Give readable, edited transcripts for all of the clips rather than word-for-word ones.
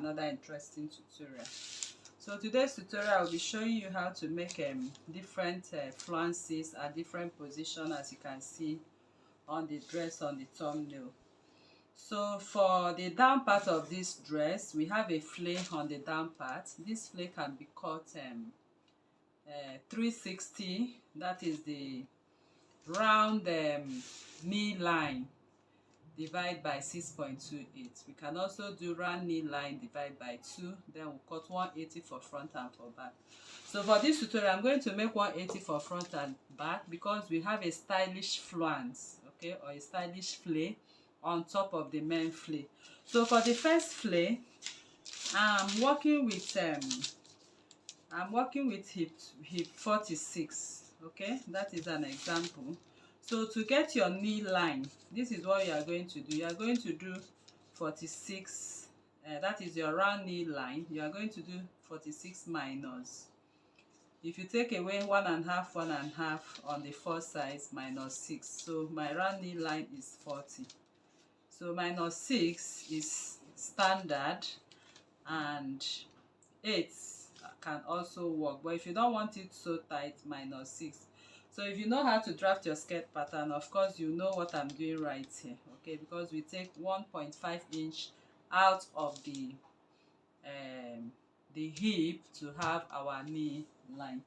Another interesting tutorial. So today's tutorial I will be showing you how to make different flounces at different position, as you can see on the dress on the thumbnail. So for the down part of this dress, we have a flare on the down part. This flare can be cut 360, that is the round knee line divide by 6.28. We can also do round knee line divide by 2, then we'll cut 180 for front and for back. So for this tutorial I'm going to make 180 for front and back because we have a stylish flounce, okay, or a stylish flare on top of the main flare. So for the first flare, I'm working with hip 46, okay, that is an example. So to get your knee line, this is what you are going to do. You are going to do 46, that is your round knee line. You are going to do 46 minus. If you take away 1.5 on the first side, minus 6. So my round knee line is 40. So minus 6 is standard, and 8 can also work. But if you don't want it so tight, minus 6. So if you know how to draft your skirt pattern, of course you know what I'm doing right here, okay, because we take 1.5 inch out of the hip to have our knee line.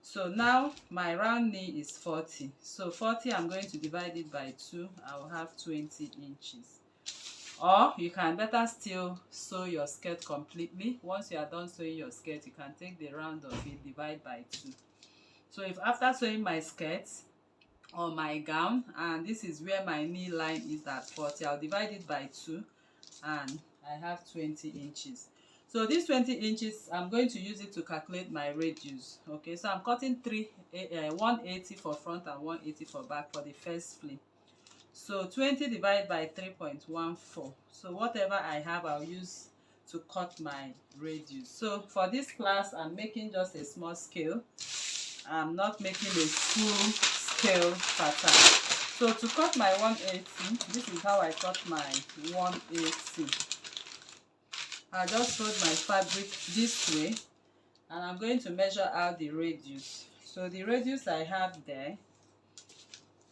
So now my round knee is 40. So 40, I'm going to divide it by 2. I will have 20 inches. Or you can better still sew your skirt completely. Once you are done sewing your skirt, you can take the round of it, divide by 2. So if after sewing my skirt or my gown, and this is where my knee line is at 40, I'll divide it by 2 and I have 20 inches. So this 20 inches, I'm going to use it to calculate my radius. Okay, so I'm cutting 180 for front and 180 for back for the first flare. So 20 divided by 3.14. So whatever I have, I'll use to cut my radius. So for this class, I'm making just a small scale. I'm not making a full scale pattern. So to cut my 180, this is how I cut my 180. I just fold my fabric this way, and I'm going to measure out the radius. So the radius I have there,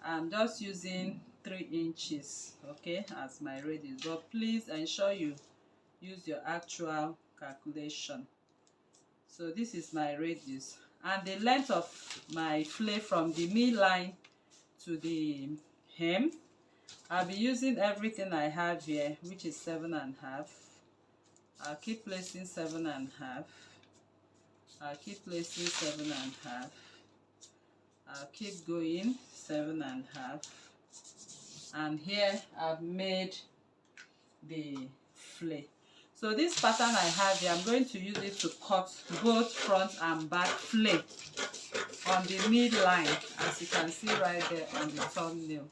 I'm just using 3 inches, okay, as my radius. But please ensure you use your actual calculation. So this is my radius, and the length of my flare from the knee line to the hem, I'll be using everything I have here, which is 7.5. I'll keep placing 7.5. I'll keep placing 7.5. I'll keep going 7.5. And here I've made the flare. So this pattern I have here, I'm going to use it to cut both front and back flare on the midline, as you can see right there on the thumbnail.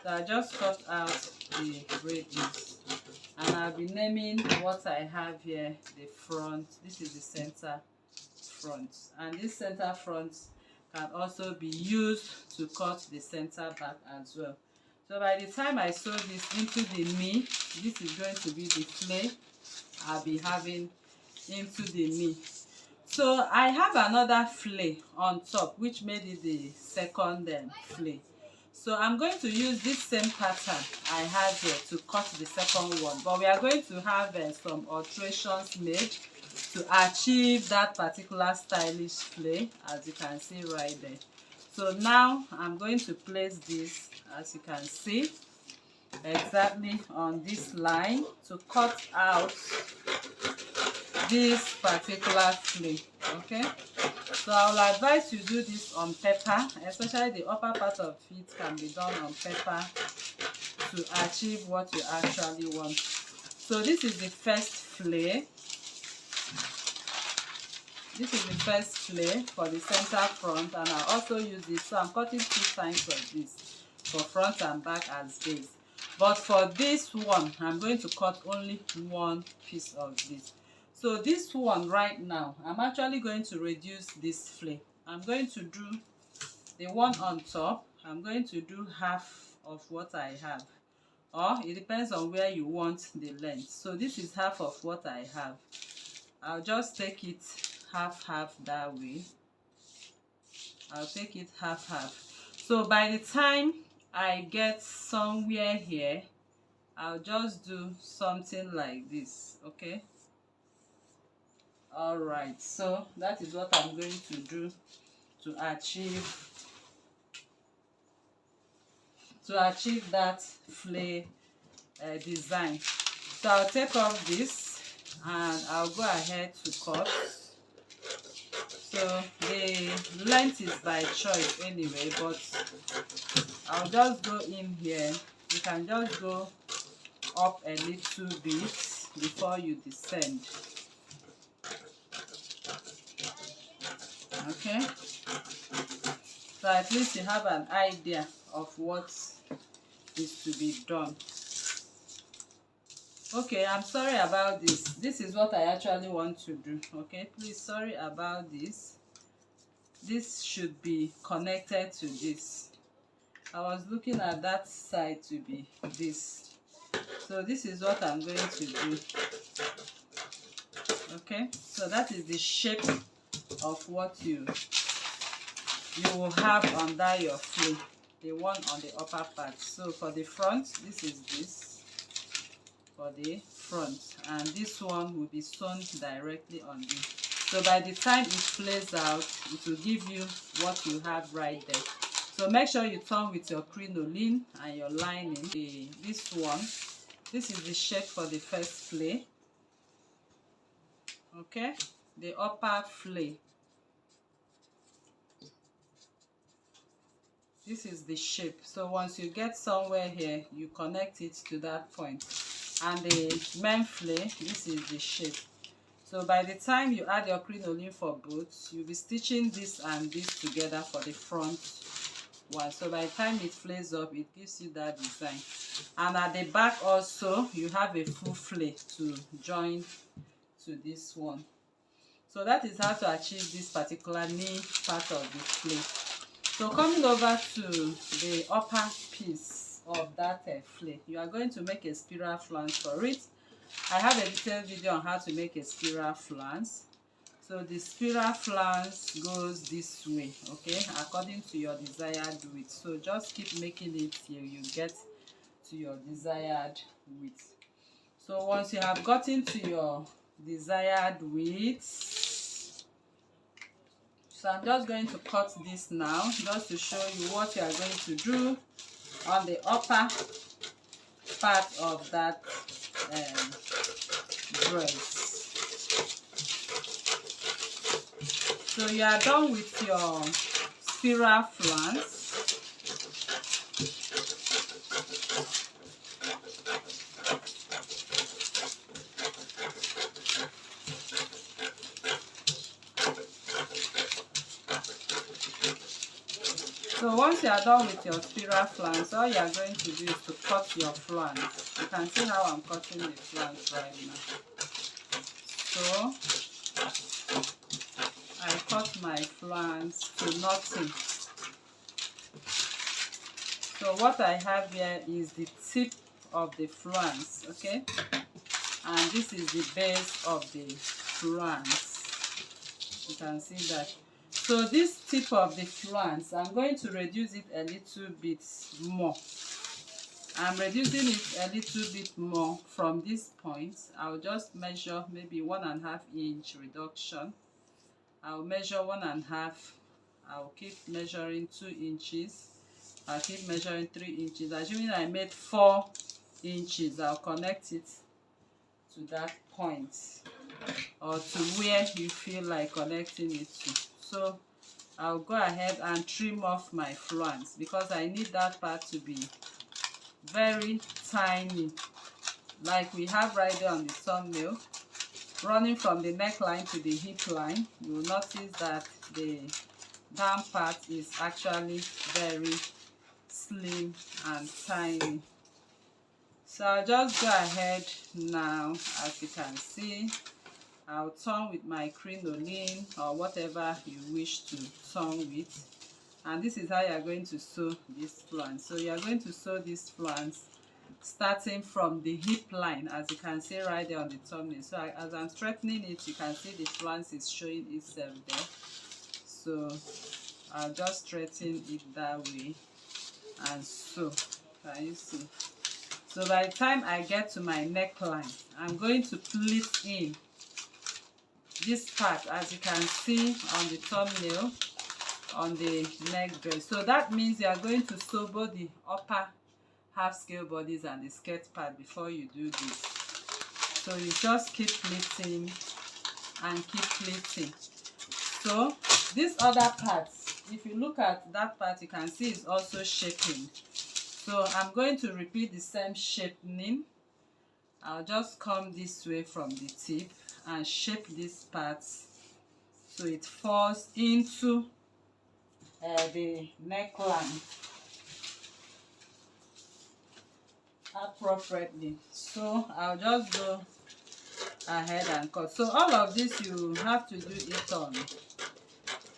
So I just cut out the radius, and I'll be naming what I have here the front. This is the center front, and this center front can also be used to cut the center back as well. So by the time I sew this into the knee, this is going to be the flare I'll be having into the knee. So I have another flare on top, which made it the second flare. So I'm going to use this same pattern I have here to cut the second one, but we are going to have some alterations made to achieve that particular stylish flare, as you can see right there. So now I'm going to place this, as you can see, exactly on this line to cut out this particular flare, okay. So I will advise you do this on paper, especially the upper part of it can be done on paper to achieve what you actually want. So this is the first flare. This is the first flare for the center front, and I also use this. So I'm cutting 2 times of this for front and back as base. But for this one, I'm going to cut only 1 piece of this. So this one right now, I'm actually going to reduce this flare. I'm going to do the one on top. I'm going to do half of what I have or it depends on where you want the length. So this is half of what I have. I'll just take it half that way. I'll take it half. So by the time I get somewhere here, I'll just do something like this. Okay, all right, so that is what I'm going to do to achieve that flay design. So I'll take off this and I'll go ahead to cut. So the length is by choice anyway, but I'll just go in here. You can just go up a little bit before you descend. Okay, so at least you have an idea of what is to be done. Okay, I'm sorry about this. This is what I actually want to do. Okay, please, sorry about this. This should be connected to this. I was looking at that side to be this. So this is what I'm going to do. Okay, so that is the shape of what you will have under your flay, the one on the upper part. So for the front, this is this for the front, and this one will be sewn directly on this. So by the time it flays out, it will give you what you have right there. So make sure you turn with your crinoline and your lining. This one, this is the shape for the first flay. Okay, the upper flay. This is the shape. So once you get somewhere here, you connect it to that point. And the main flay, this is the shape. So by the time you add your crinoline for both, you'll be stitching this and this together for the front one. So by the time it flays up, it gives you that design. And at the back also, you have a full flay to join to this one. So that is how to achieve this particular knee part of the flay. So coming over to the upper piece of that flay, you are going to make a spiral flounce for it. I have a detailed video on how to make a spiral flounce. So the spiral flounce goes this way, okay, according to your desired width. So just keep making it till you get to your desired width. So once you have gotten to your desired width, so I'm just going to cut this now, just to show you what you are going to do on the upper part of that dress. So you are done with your spiral flounce. So once you are done with your spiral flounce, all you are going to do is to cut your flounce. You can see how I'm cutting the flounce right now. So I cut my flounce to nothing. So what I have here is the tip of the flounce, okay? And this is the base of the flounce. You can see that. So this tip of the flounce, I'm going to reduce it a little bit more. I'm reducing it a little bit more from this point. I'll just measure maybe 1.5 inch reduction. I'll measure 1.5. I'll keep measuring 2 inches. I'll keep measuring 3 inches. Assuming I made 4 inches, I'll connect it to that point, or to where you feel like connecting it to. So I'll go ahead and trim off my flounce because I need that part to be very tiny, like we have right there on the thumbnail, running from the neckline to the hip line. You will notice that the down part is actually very slim and tiny. So I'll just go ahead now. As you can see, I'll turn with my crinoline or whatever you wish to turn with, and this is how you are going to sew this flounce. So you are going to sew this flounce starting from the hip line, as you can see right there on the thumbnail. So as I'm straightening it, you can see the flounce is showing itself there. So I'll just straighten it that way, and so can you see? So by the time I get to my neckline, I'm going to pleat in this part, as you can see on the thumbnail, on the neck dress. So that means you are going to sew both the upper half scale bodies and the skirt part before you do this. So you just keep pleating and keep pleating. So this other part, if you look at that part, you can see it's also shaping. So I'm going to repeat the same shaping. I'll just come this way from the tip and shape this part so it falls into the neckline appropriately. So I'll just go ahead and cut. So all of this you have to do it on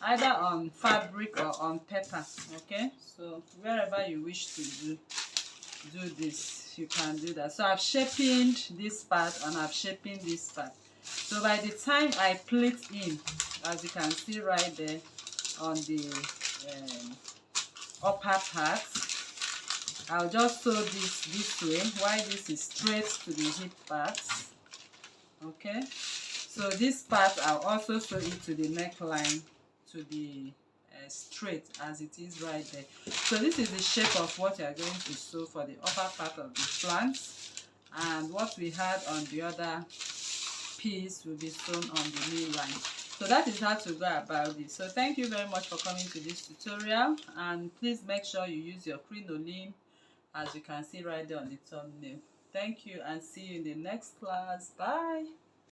either on fabric or on paper, okay? So wherever you wish to do this, you can do that. So I've shaped this part and I've shaped this part. So by the time I pleat in, as you can see right there on the upper part, I'll just sew this way while this is straight to the hip part. Okay, so this part I'll also sew it to the neckline to be straight as it is right there. So this is the shape of what you are going to sew for the upper part of the flounce, and what we had on the other piece will be sewn on the knee line. So that is how to go about it. So thank you very much for coming to this tutorial, and please make sure you use your crinoline, as you can see right there on the thumbnail. Thank you, and see you in the next class. Bye.